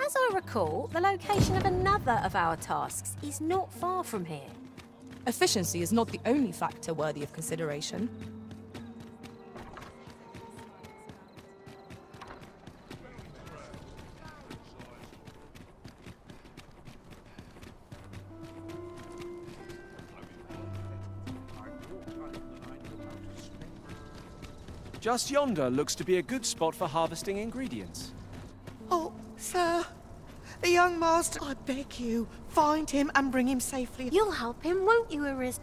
As I recall, the location of another of our tasks is not far from here. Efficiency is not the only factor worthy of consideration. Just yonder looks to be a good spot for harvesting ingredients. Oh, sir. The young master, I beg you, find him and bring him safely. You'll help him, won't you, Iris?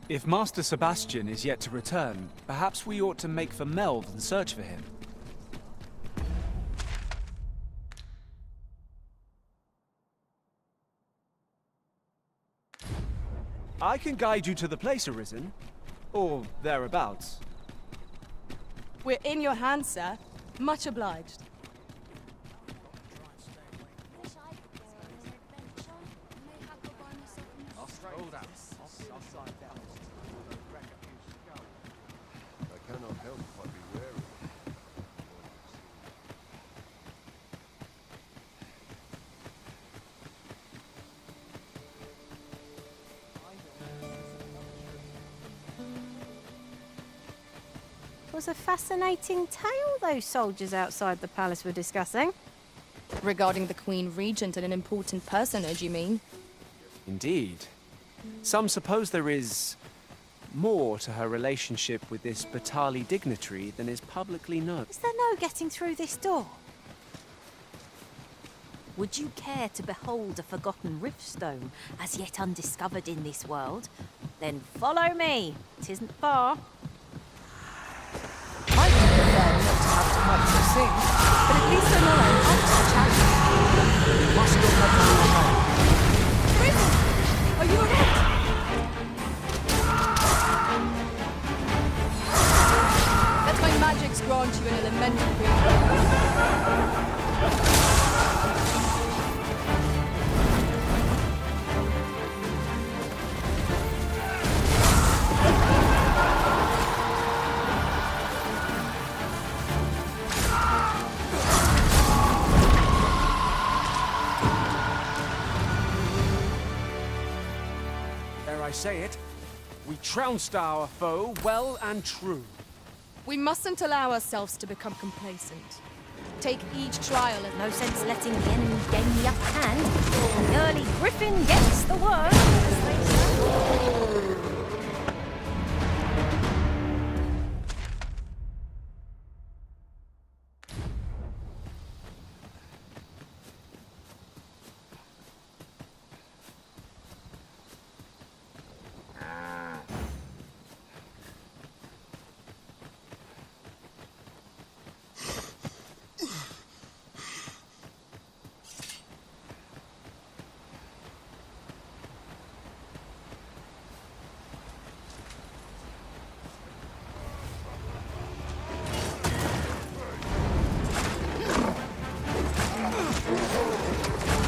If Master Sebastian is yet to return, perhaps we ought to make for Melve and search for him. I can guide you to the place, Arisen. Or thereabouts. We're in your hands, sir. Much obliged. I cannot help but be wary. It was a fascinating tale those soldiers outside the palace were discussing. Regarding the Queen Regent and an important personage, you mean? Indeed. Some suppose there is more to her relationship with this Batali dignitary than is publicly known. Is there no getting through this door? Would you care to behold a forgotten riftstone as yet undiscovered in this world? Then follow me. It isn't far. I would prefer not to have to fight so soon, but at least I know I'm up to the challenge. Must go back to the home. Raven, are you alright? Let my magics grant you an elemental breathing. I say it, we trounced our foe well and true. We mustn't allow ourselves to become complacent. Take each trial as No sense letting the enemy gain the upper hand. The early griffin gets the worm, as they say.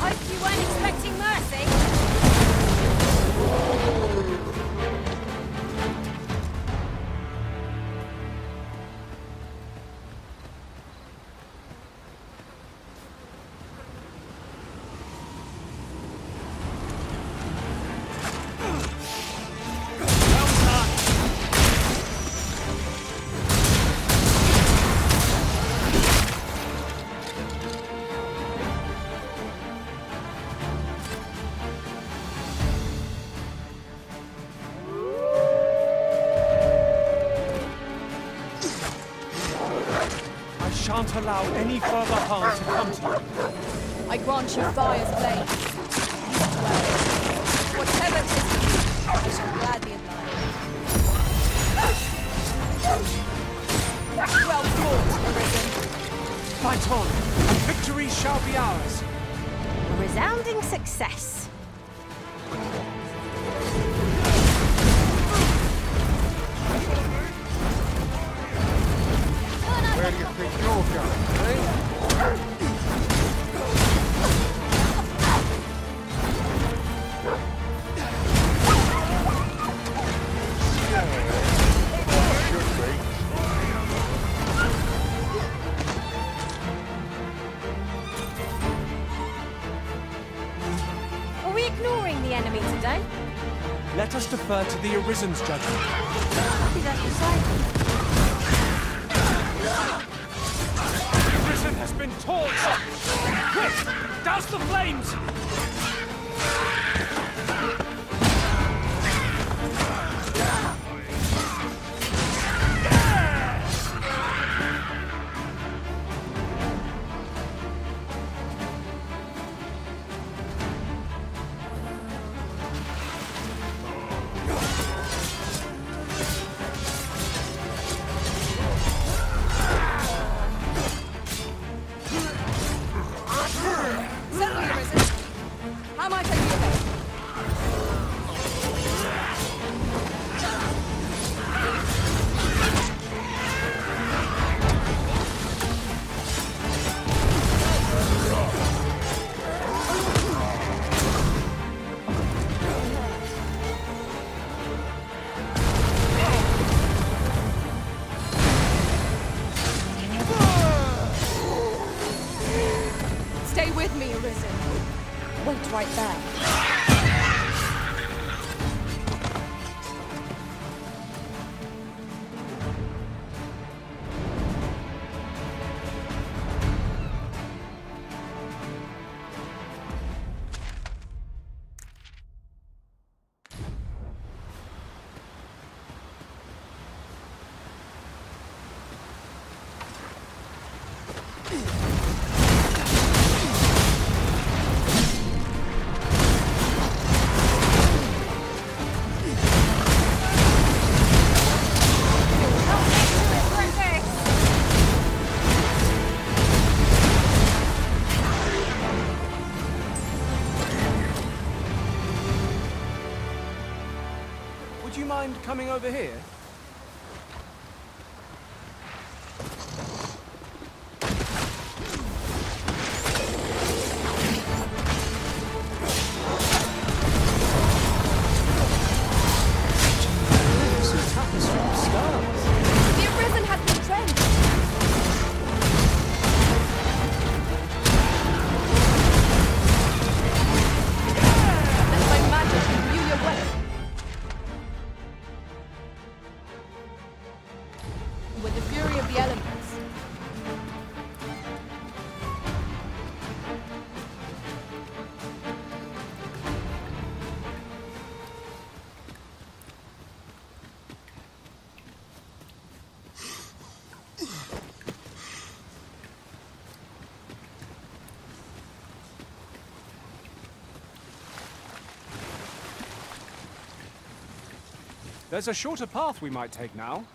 Hope you weren't expecting mercy. I shan't allow any further harm to come to you. I grant you fire's blade. Well, whatever it is, I shall gladly oblige. Well fought, Arisen. Fight on, and victory shall be ours. A resounding success. Where do you think you're going, eh? Are we ignoring the enemy today? Let us defer to the Arisen's judgment. What did that The Arisen has been torched! Quick! Douse the flames! Certainly, Arisen. How might I be of aid? Stay with me, Arisen. Wait right there. Would you mind coming over here? Some tapestry of stars. The Arisen has been trenched. Let my magic imbue your weapon. With the fury of the elements. There's a shorter path we might take now.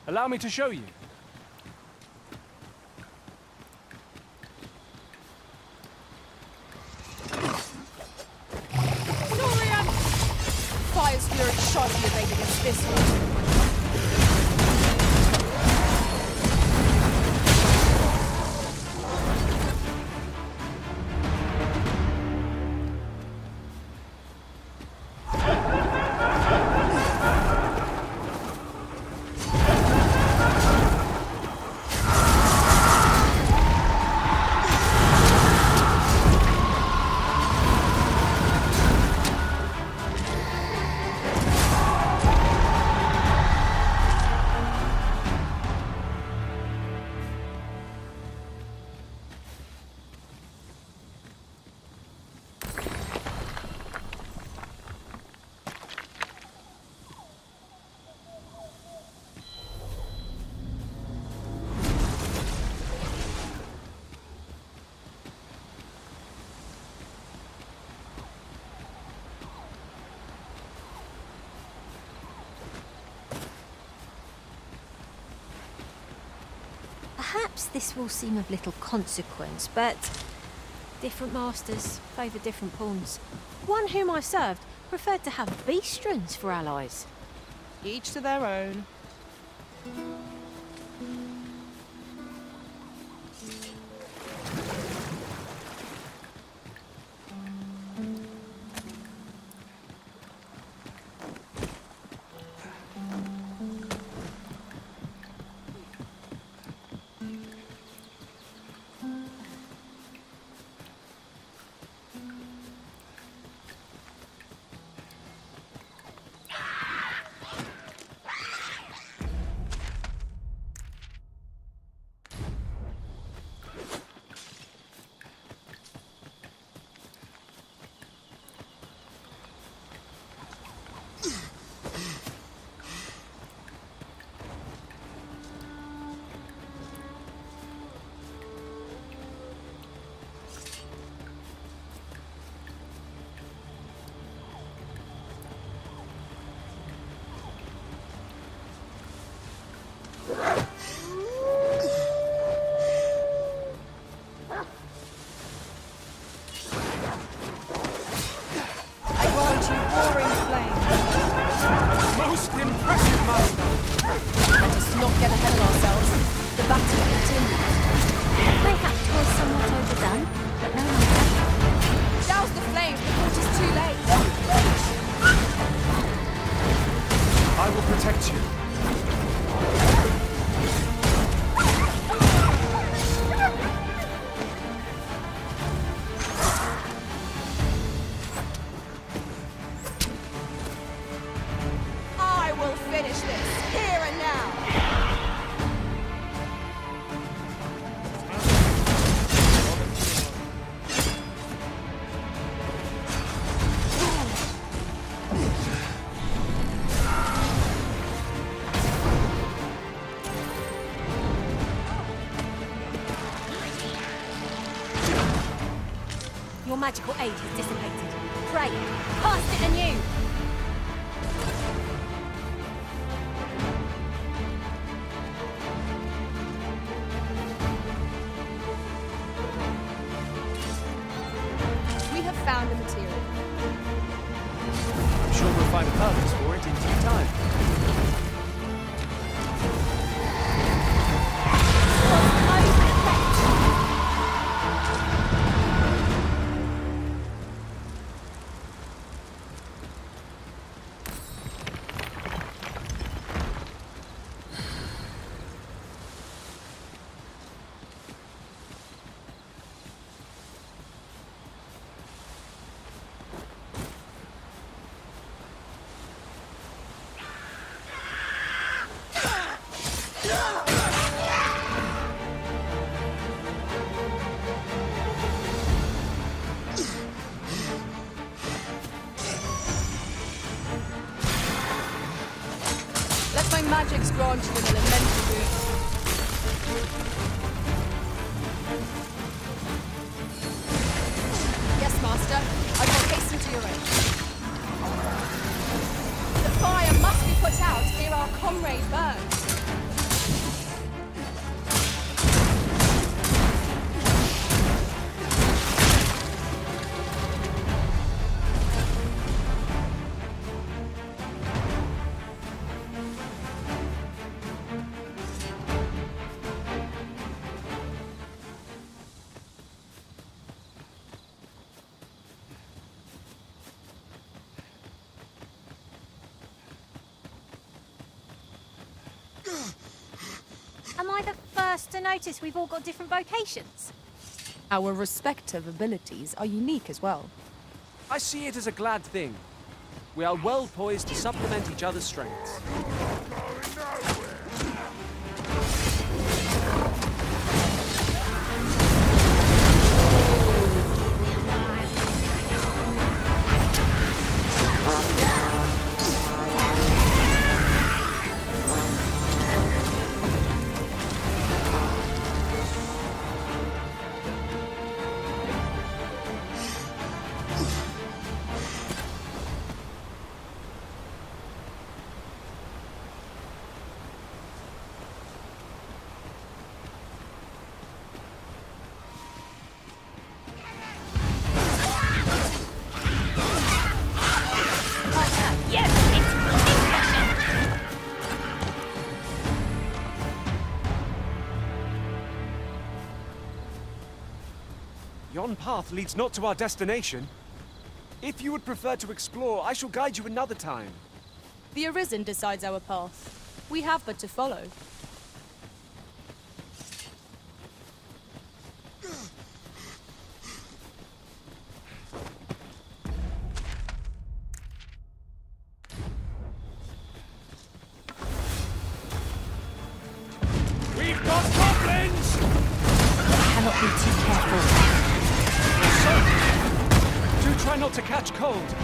Allow me to show you. Dorian! Fire's fury sharply evade against this one. Perhaps this will seem of little consequence, but different masters favour different pawns. One whom I served preferred to have beastrons for allies. Each to their own. get ahead of ourselves. The battle continues. Mayhap 'twas somewhat overdone, but no matter. Douse the flames before it is too late. I will protect you. I will finish this, here and now. Your magical aid has dissipated. Pray, cast it anew! We have found the material. I'm sure we'll find a purpose for it in due time. Let my magics grant you an elemental boon. Yes, Master. I will hasten to your aid. The fire must be put out ere our comrade burns. Am I the first to notice we've all got different vocations? Our respective abilities are unique as well. I see it as a glad thing. We are well poised to supplement each other's strengths. Yon path leads not to our destination. If you would prefer to explore, I shall guide you another time. The Arisen decides our path. We have but to follow. We've got goblins! Cannot be too careful. Do try not to catch cold.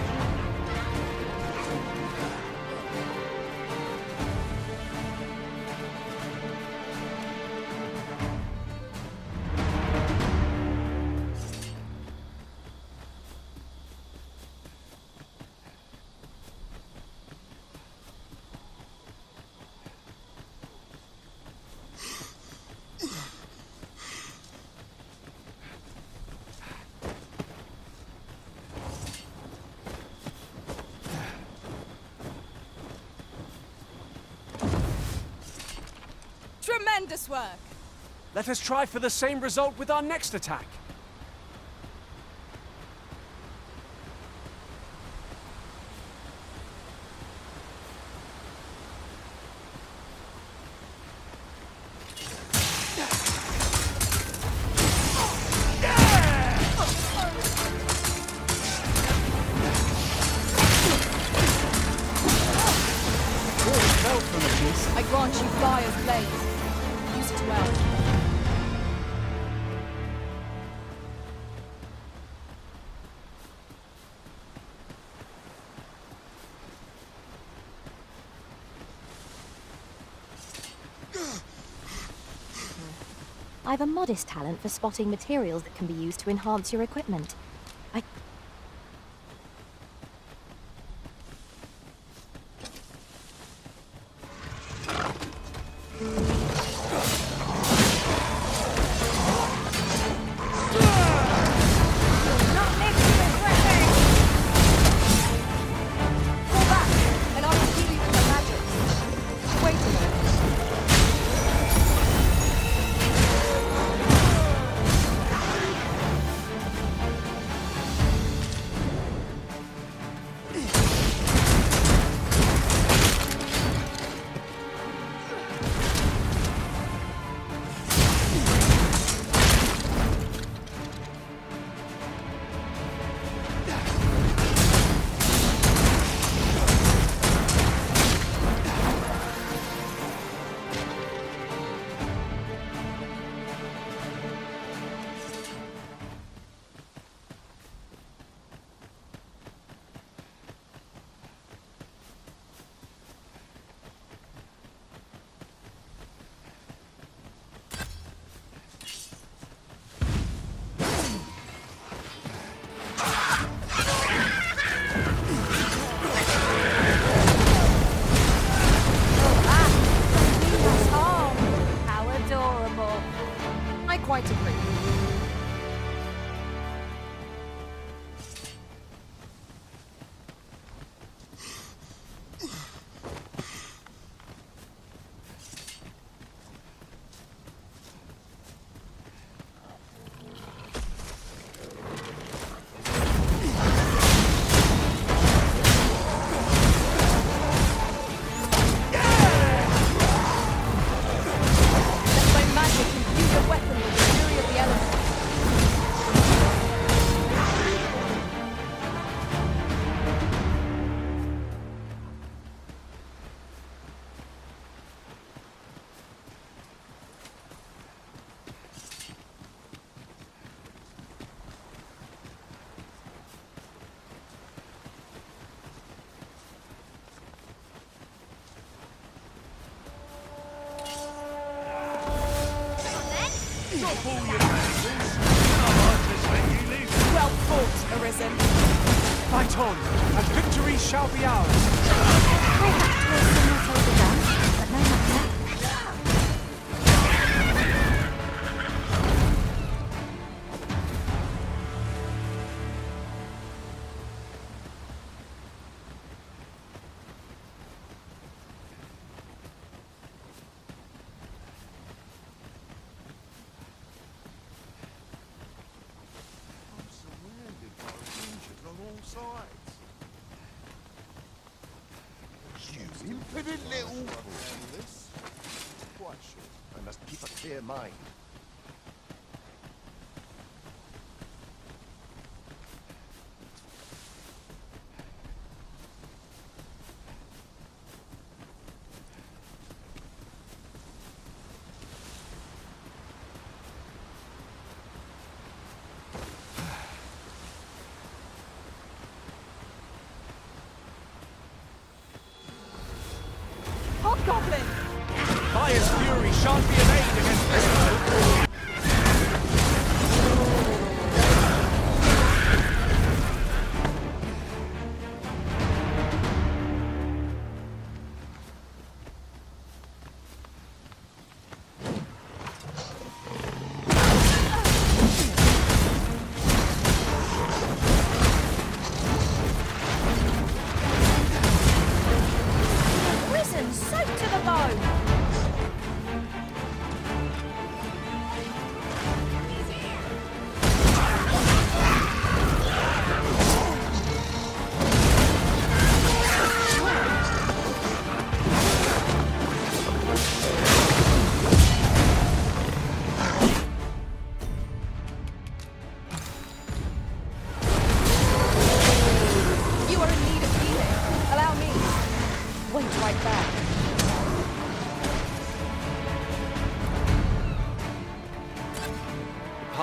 Tremendous work! Let us try for the same result with our next attack. I grant you fire's blaze. Use it well. I've a modest talent for spotting materials that can be used to enhance your equipment. Quite agree. Well fought, Arisen. Fight on, and victory shall be ours. I have to the gun, but no matter. You impudent little... Quite sure. I must keep a clear mind. Hobgoblin! Fire's fury shan't be evaded against this foe. Risen, soaked to the bone!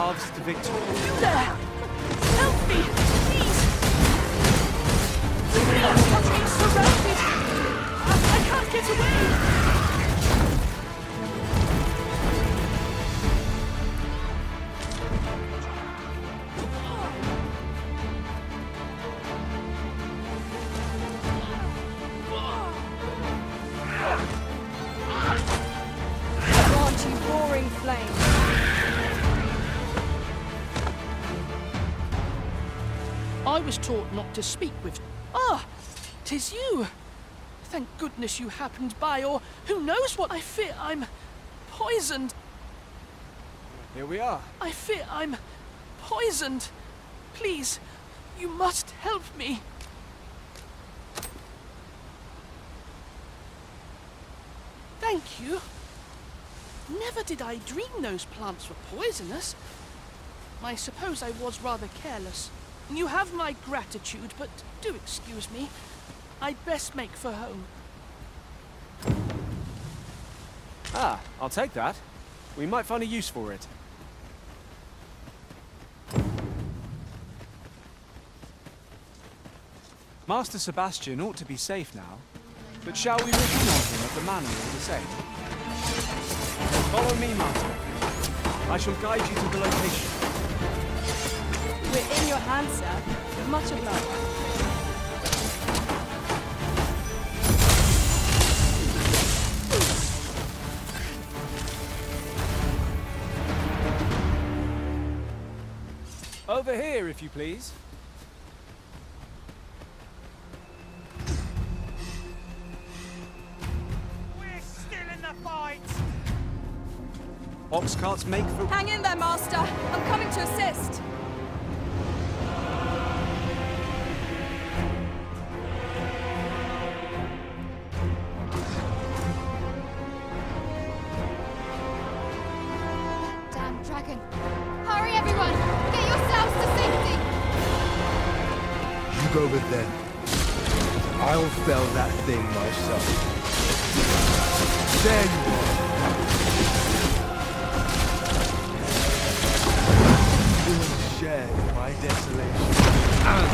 paths to victory. You there! Help me, please! I'm surrounded! I can't get away! Grant you roaring flame. I was taught not to speak with... Ah! 'Tis you! Thank goodness you happened by, or who knows what? I fear I'm poisoned. Here we are. I fear I'm poisoned. Please, you must help me. Thank you. Never did I dream those plants were poisonous. I suppose I was rather careless. You have my gratitude, but do excuse me. I'd best make for home. Ah, I'll take that. We might find a use for it. Master Sebastian ought to be safe now, but shall we reconnoiter him at the manor all the same? Follow me, Master. I shall guide you to the location. We're in your hands, sir. Much obliged. Over here, if you please. We're still in the fight! Ox carts make for... Hang in there, Master. I'm coming to assist. Damn dragon. Hurry, everyone! Get yourselves to safety! You go with them. I'll fell that thing myself. There you are. You will share my desolation and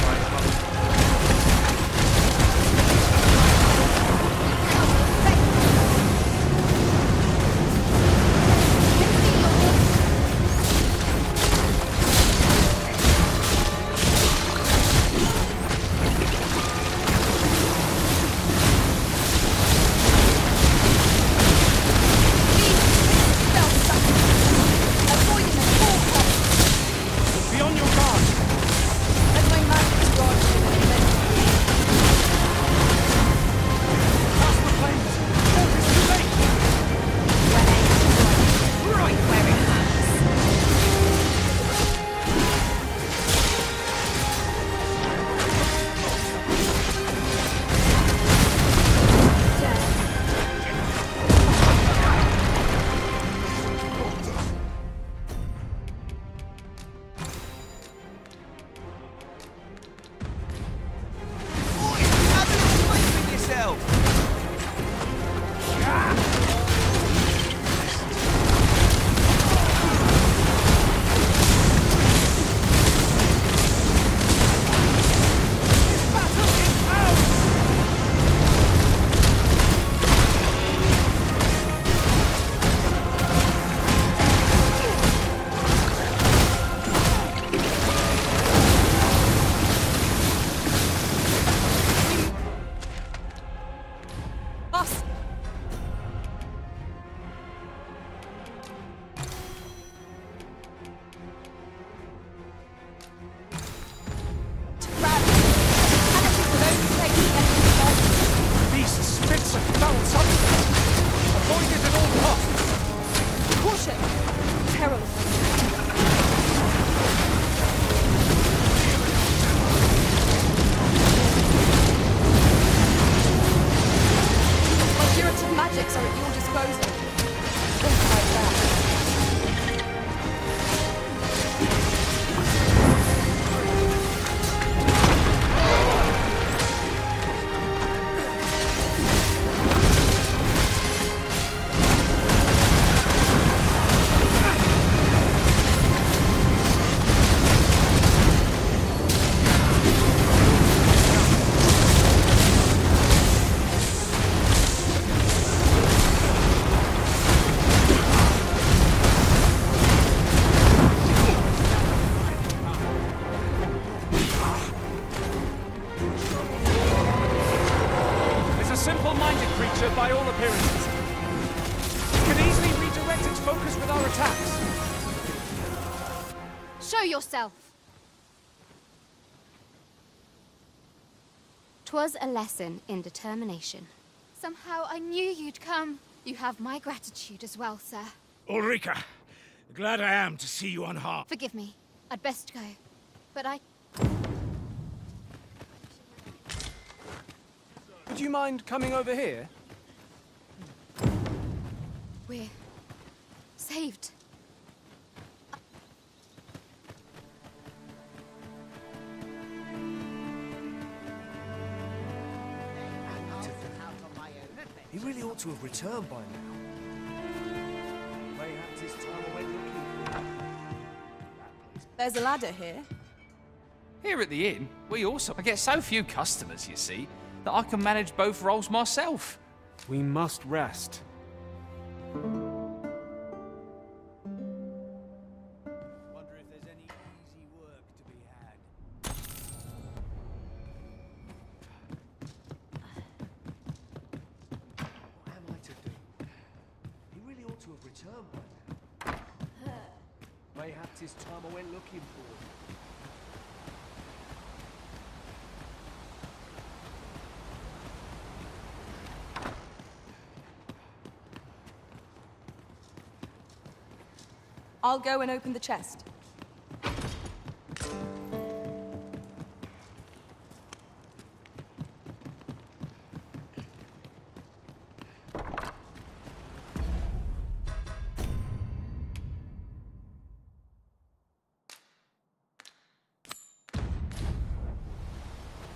my hunger. Be on your guard! As my magic rod Pass the flames! Oh, it's too late! Right where it hurts. Have a little faith in yourself. us. To grab it. Panic will only take the enemy's life. Beasts spits a foul substance! Avoid it at all costs! Caution! Peril. My curative magics are at your disposal. Think like that. focus with our attacks. Show yourself! 'Twas a lesson in determination. Somehow I knew you'd come. You have my gratitude as well, sir. Ulrika, glad I am to see you unharmed. Forgive me. I'd best go. But I... Would you mind coming over here? We're... saved. He really ought to have returned by now. Mayhaps his time went looking. There's a ladder here. Here at the inn, I get so few customers, you see, that I can manage both roles myself. We must rest. Wonder if there's any easy work to be had. What am I to do? He really ought to have returned by now. Mayhaps his time I went looking for him. I'll go and open the chest.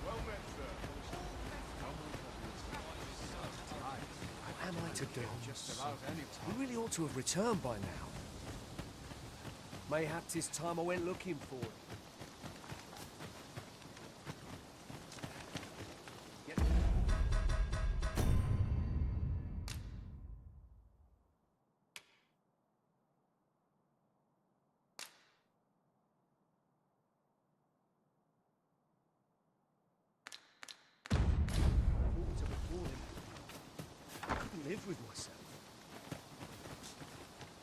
What am I to do? He really ought to have returned by now. Mayhaps his time I went looking for him. I couldn't live with myself.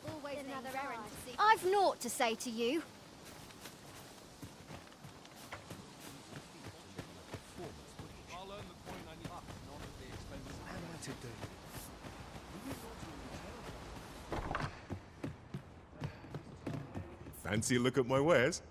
Always another errand to see. I've naught to say to you. What am I to do? Fancy a look at my wares?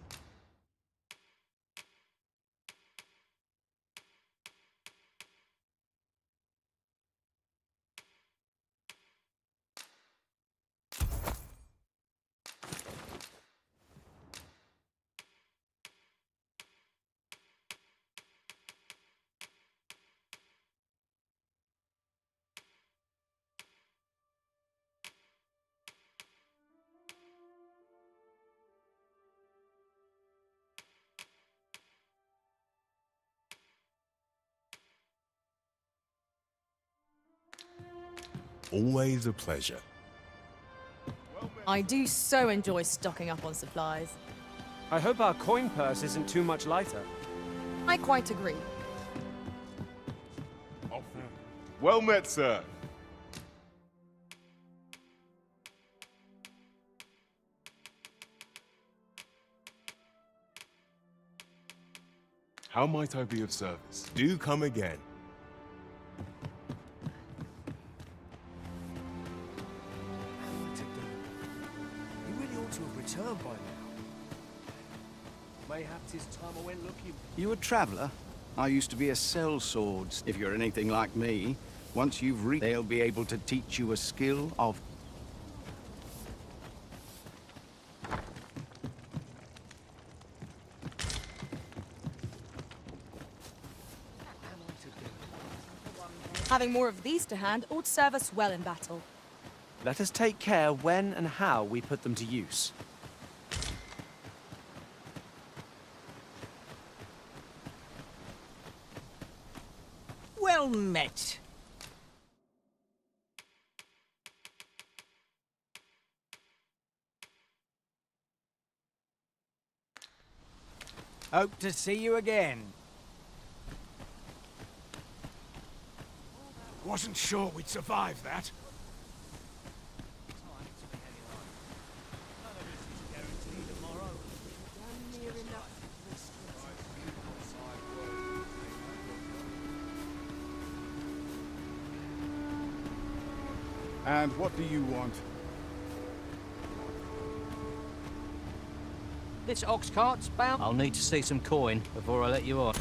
Always a pleasure. I do so enjoy stocking up on supplies. I hope our coin purse isn't too much lighter. I quite agree. Well met, sir. How might I be of service? Do come again. To have returned by now. Mayhaps his time I went looking for. You a traveller? I used to be a sellsword. If you're anything like me, once you've reached, they'll be able to teach you a skill of... Having more of these to hand ought serve us well in battle. Let us take care when and how we put them to use. Well met. Hope to see you again. Wasn't sure we'd survive that. And what do you want? This ox cart's bound. I'll need to see some coin before I let you on.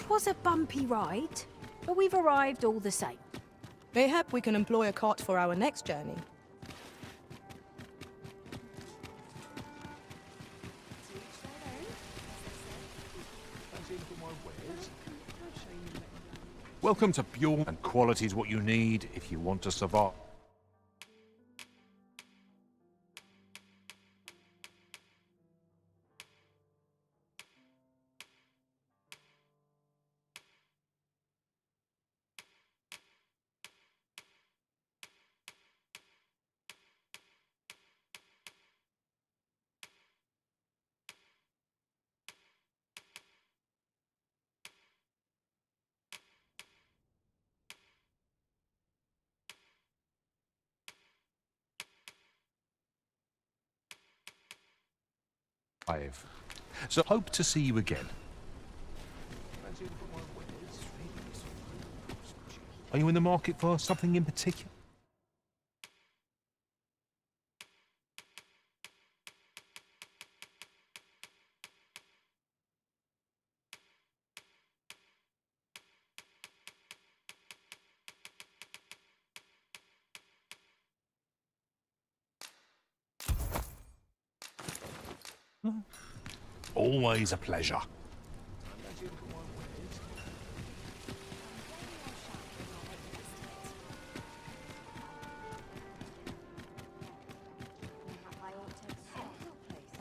Was a bumpy ride, but we've arrived all the same. Mayhap we can employ a cart for our next journey. Welcome to Pure, and quality is what you need if you want to survive. So hope to see you again. Are you in the market for something in particular? Always a pleasure.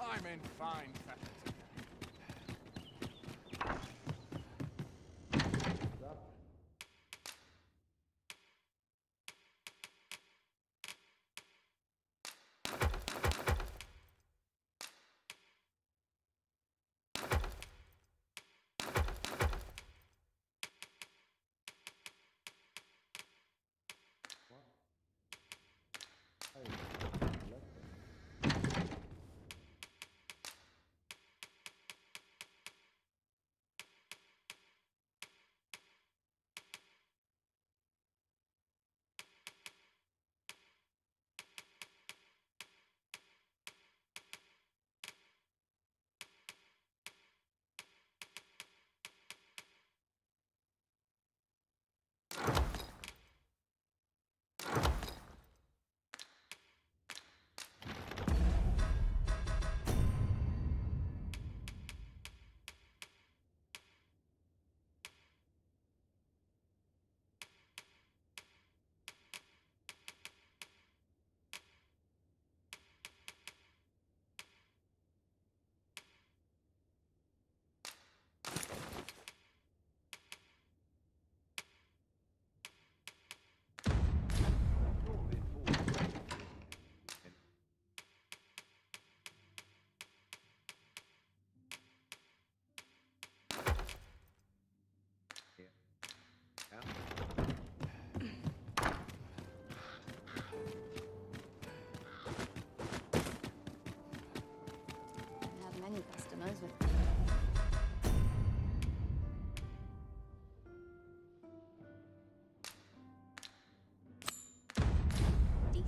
I'm in fine fashion.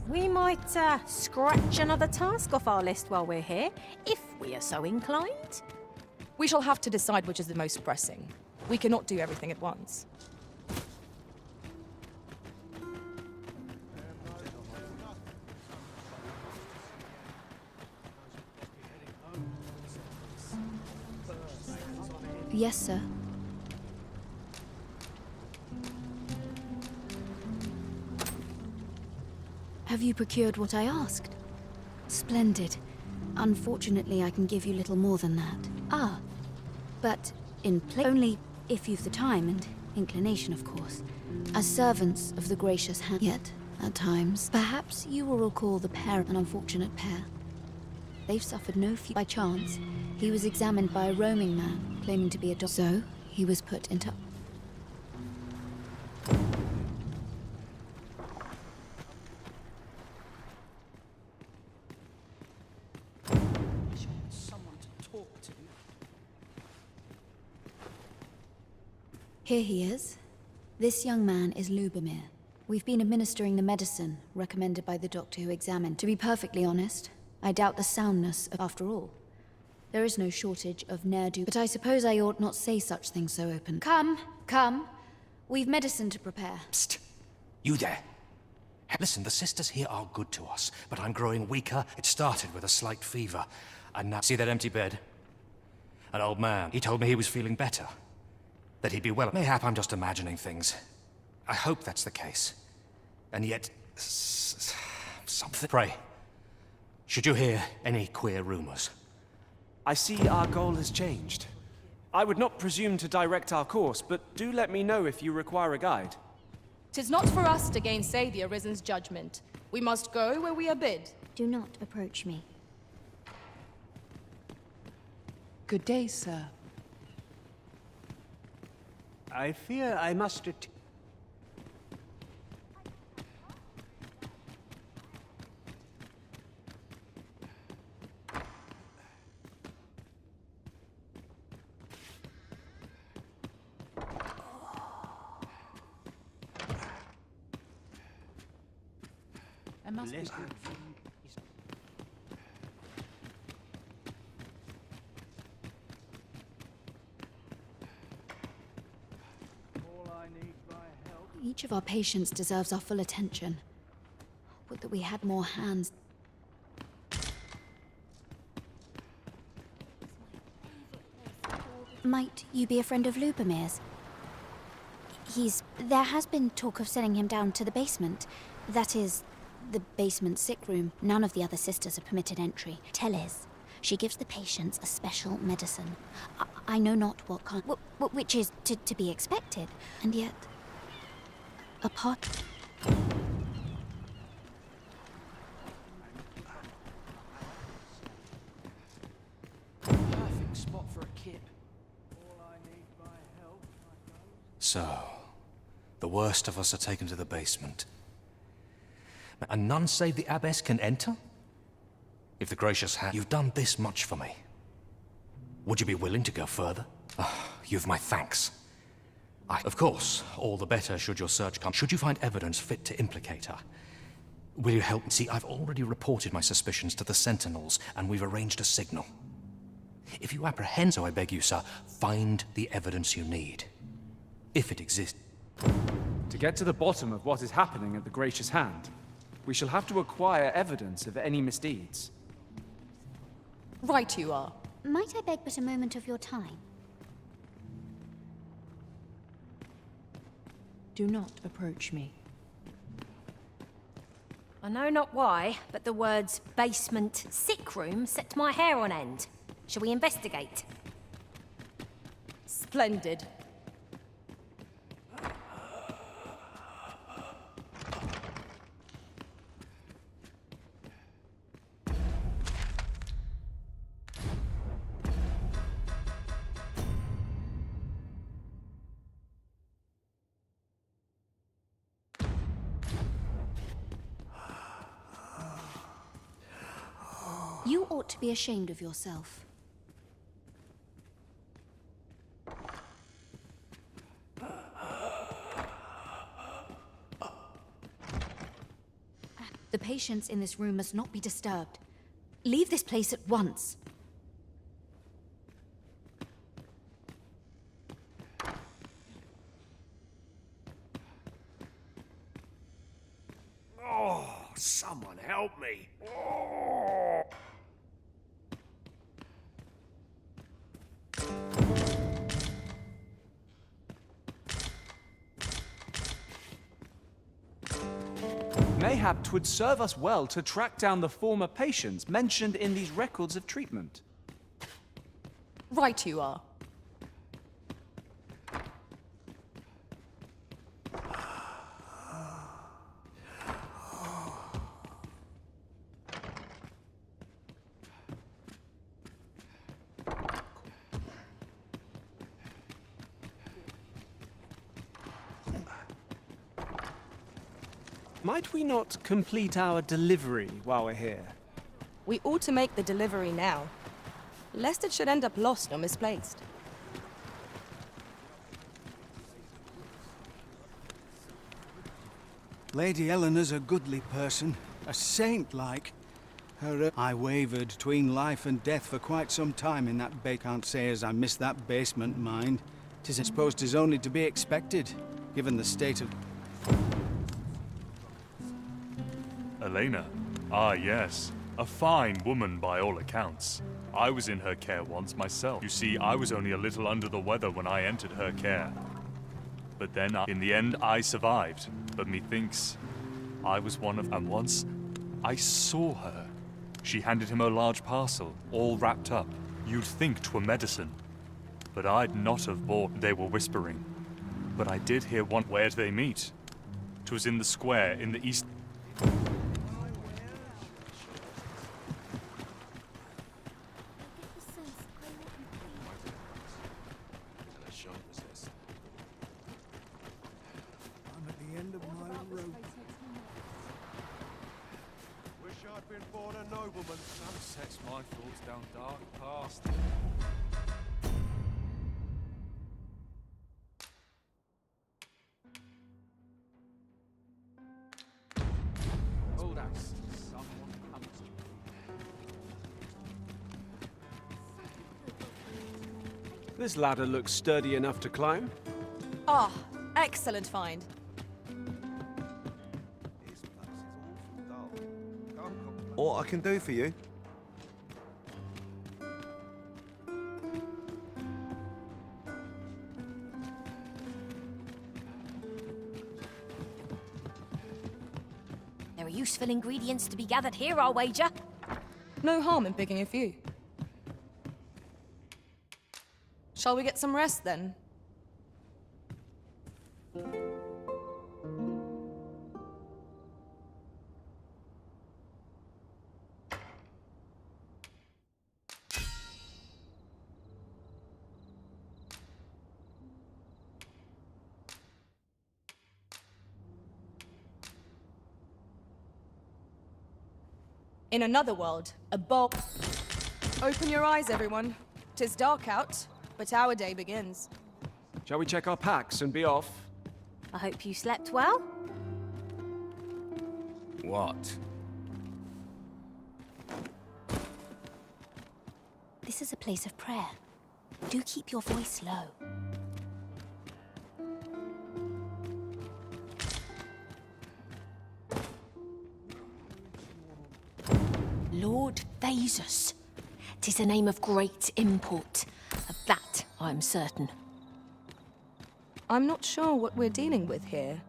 We might scratch another task off our list while we're here, if we are so inclined. We shall have to decide which is the most pressing. We cannot do everything at once. Yes, sir. Have you procured what I asked? Splendid. Unfortunately, I can give you little more than that. Ah, but only if you've the time, and inclination, of course, as servants of the gracious hand. Yet, at times, perhaps you will recall the pair, an unfortunate pair. They've suffered no fear by chance. He was examined by a roaming man, claiming to be a doctor. So, he was put into... Someone to talk to. Here he is. This young man is Lubomir. We've been administering the medicine recommended by the doctor who examined. To be perfectly honest, I doubt the soundness of... After all, there is no shortage of ne'er-do... But I suppose I ought not say such things so open. Come, come. We've medicine to prepare. Psst. You there. Listen, the sisters here are good to us, but I'm growing weaker. It started with a slight fever, and now... See that empty bed? An old man. He told me he was feeling better. That he'd be well. Mayhap I'm just imagining things. I hope that's the case. And yet... something... Pray. Should you hear any queer rumors? I see our goal has changed. I would not presume to direct our course, but do let me know if you require a guide. 'Tis not for us to gainsay the Arisen's judgment. We must go where we are bid. Do not approach me. Good day, sir. I fear I must... Each of our patients deserves our full attention. Would that we had more hands. Might you be a friend of Lubomir's? There has been talk of sending him down to the basement. That is, the basement sick room. None of the other sisters are permitted entry. Tell is, she gives the patients a special medicine. I know not what kind, which is to be expected, and yet... Apart... Perfect spot for a kip. So, the worst of us are taken to the basement. And none save the abbess can enter? If the gracious hand... You've done this much for me. Would you be willing to go further? Oh, you've my thanks. Of course, all the better should your search come. Should you find evidence fit to implicate her, will you help? See, I've already reported my suspicions to the Sentinels, and we've arranged a signal. If you apprehend, so I beg you, sir, find the evidence you need. If it exists. To get to the bottom of what is happening at the Gracious Hand, we shall have to acquire evidence of any misdeeds. Right you are. Might I beg but a moment of your time? Do not approach me. I know not why, but the words basement sick room set my hair on end. Shall we investigate? Splendid. You ought to be ashamed of yourself. The patients in this room must not be disturbed. Leave this place at once. Oh, someone help me. Oh. Mayhap 'twould serve us well to track down the former patients mentioned in these records of treatment. Right you are. Might we not complete our delivery while we're here? We ought to make the delivery now, lest it should end up lost or misplaced. Lady Eleanor's a goodly person, a saint-like. I wavered between life and death for quite some time in that bay. Can't say as I miss that basement, mind. 'Tis I suppose 'tis only to be expected, given the state of... Elena? Ah, yes. A fine woman by all accounts. I was in her care once myself. You see, I was only a little under the weather when I entered her care. But then, in the end, I survived. But methinks I was one of... And once, I saw her. She handed him a large parcel, all wrapped up. You'd think 'twere medicine. But I'd not have bought... They were whispering. But I did hear one... Where'd they meet? 'Twas in the square, in the east... I'm at the end of my rope. Wish I'd been born a nobleman. That sets my thoughts down dark past. Hold on. Someone comes to me. This ladder looks sturdy enough to climb. Ah, excellent find. What I can do for you? There are useful ingredients to be gathered here, I'll wager. No harm in picking a few. Shall we get some rest then? In another world, a bulb. Open your eyes, everyone. 'Tis dark out, but our day begins. Shall we check our packs and be off? I hope you slept well. What? This is a place of prayer. Do keep your voice low. Lord Vasus. 'Tis a name of great import. Of that I'm certain. I'm not sure what we're dealing with here.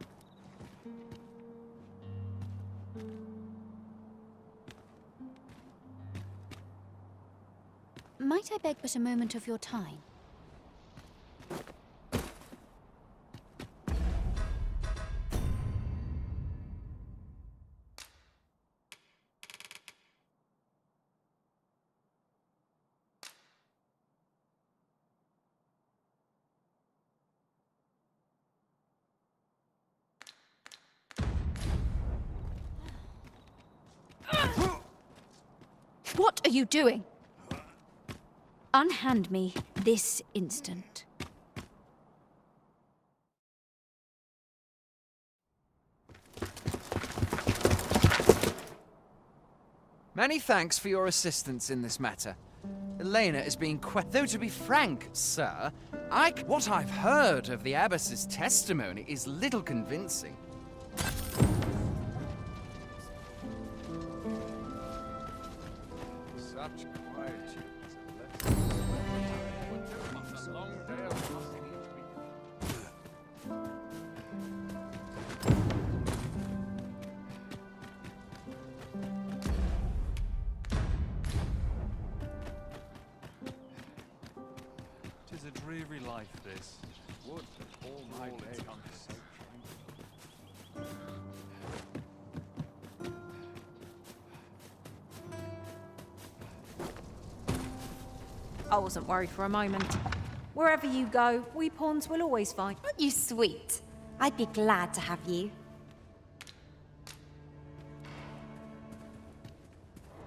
Might I beg but a moment of your time? What are you doing? Unhand me this instant. Many thanks for your assistance in this matter. Elena is being though to be frank, sir, what I've heard of the abbess's testimony is little convincing. Such quietude. After a long day of hustling Tis a dreary life, this. Would that all my days so tranquil. I wasn't worried for a moment. Wherever you go, we pawns will always fight. Aren't you sweet? I'd be glad to have you.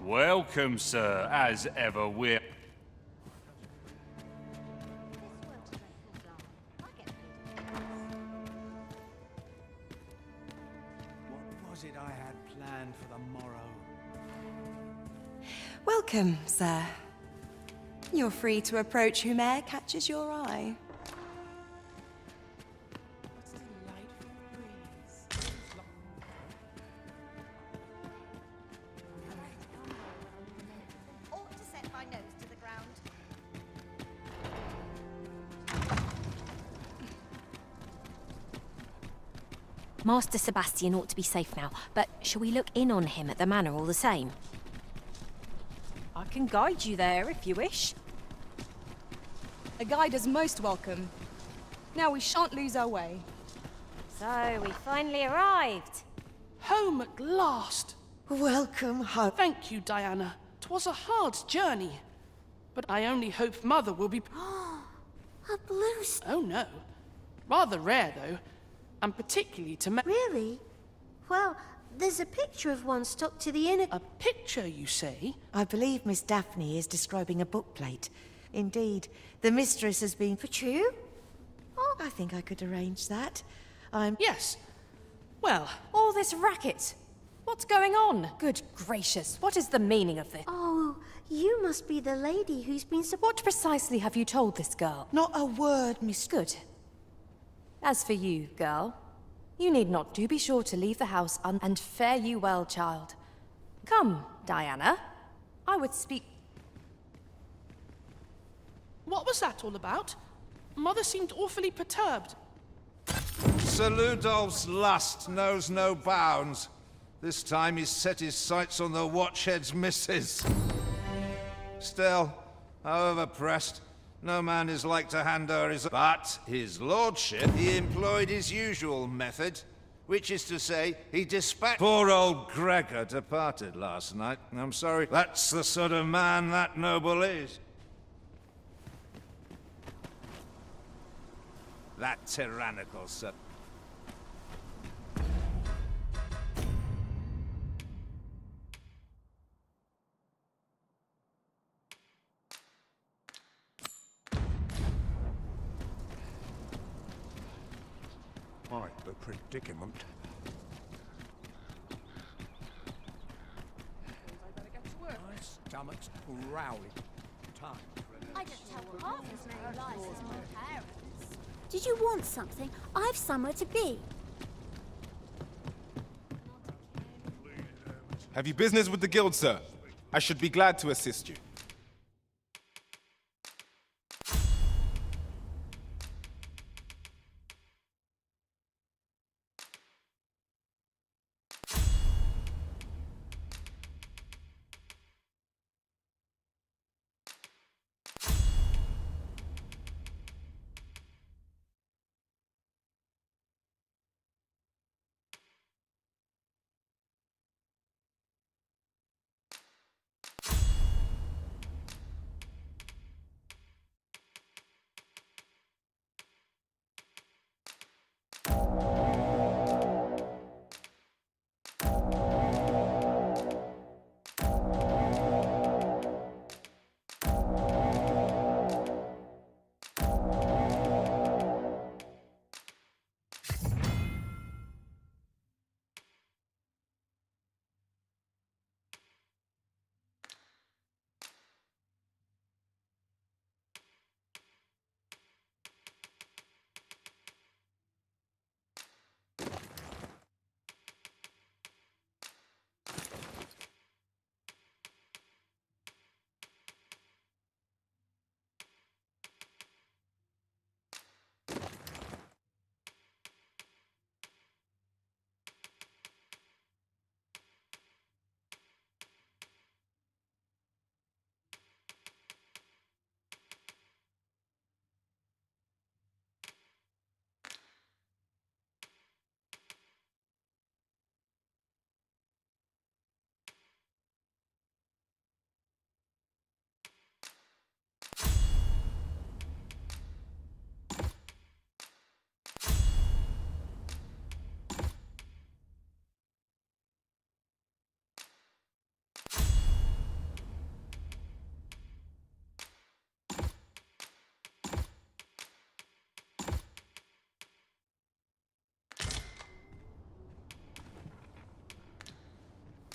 Welcome, sir, as ever we're... What was it I had planned for the morrow? Welcome, sir. You're free to approach whome'er catches your eye. Master Sebastian ought to be safe now, but shall we look in on him at the manor all the same? I can guide you there if you wish. A guide is most welcome. Now we shan't lose our way. So, we finally arrived. Home at last. Welcome home. Thank you, Diana. 'Twas a hard journey. But I only hope Mother will be... A blue... Oh, no. Rather rare, though. And particularly to... Really? Well, there's a picture of one stuck to the inner... A picture, you say? I believe Miss Daphne is describing a bookplate. Indeed, the mistress has been... For true? Oh, I think I could arrange that. I'm... Yes. Well... All this racket. What's going on? Good gracious, what is the meaning of this? Oh, you must be the lady who's been... What precisely have you told this girl? Not a word, Miss... Good. As for you, girl, you need not do be sure to leave the house and fare you well, child. Come, Diana. I would speak... What was that all about? Mother seemed awfully perturbed. Sir Ludolf's lust knows no bounds. This time he's set his sights on the Watchhead's missus. Still, however pressed, no man is like to hand her his... But his lordship, he employed his usual method, which is to say, he dispatched... Poor old Gregor departed last night. I'm sorry, that's the sort of man that noble is. That tyrannical son... Quite the predicament. My stomach's growling. Time. I don't tell half as many lies as my parents. Did you want something? I've somewhere to be. Have you business with the guild, sir? I should be glad to assist you.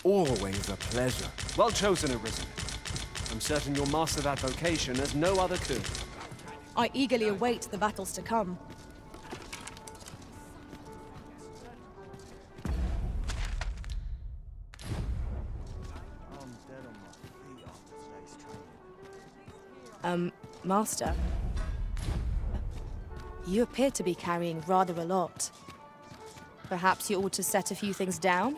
Always a pleasure. Well chosen, Arisen. I'm certain you'll master that vocation as no other could. I eagerly await the battles to come. Master. You appear to be carrying rather a lot. Perhaps you ought to set a few things down?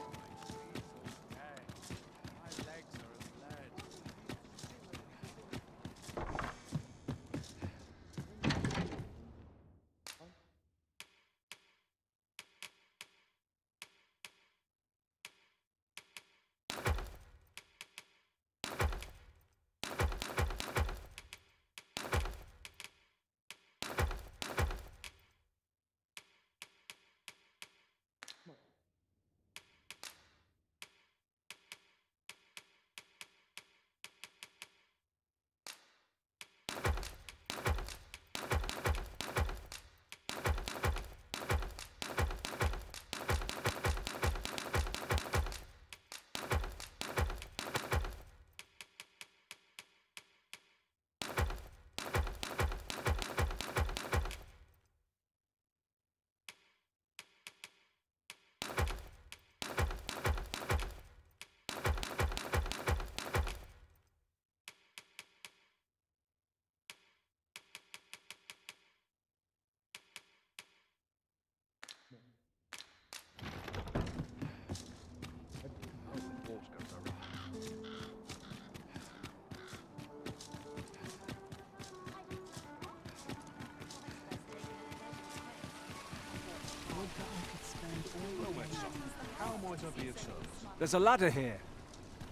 There's a ladder here.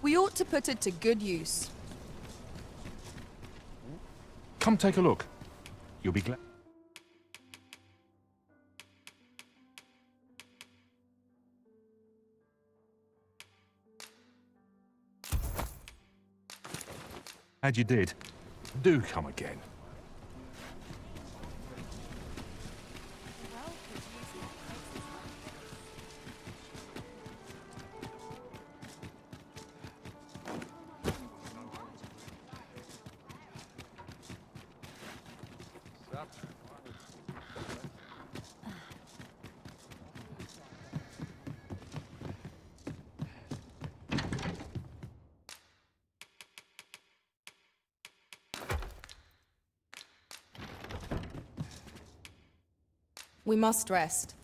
We ought to put it to good use. Come take a look. You'll be glad. Glad you did. Do come again. We must rest.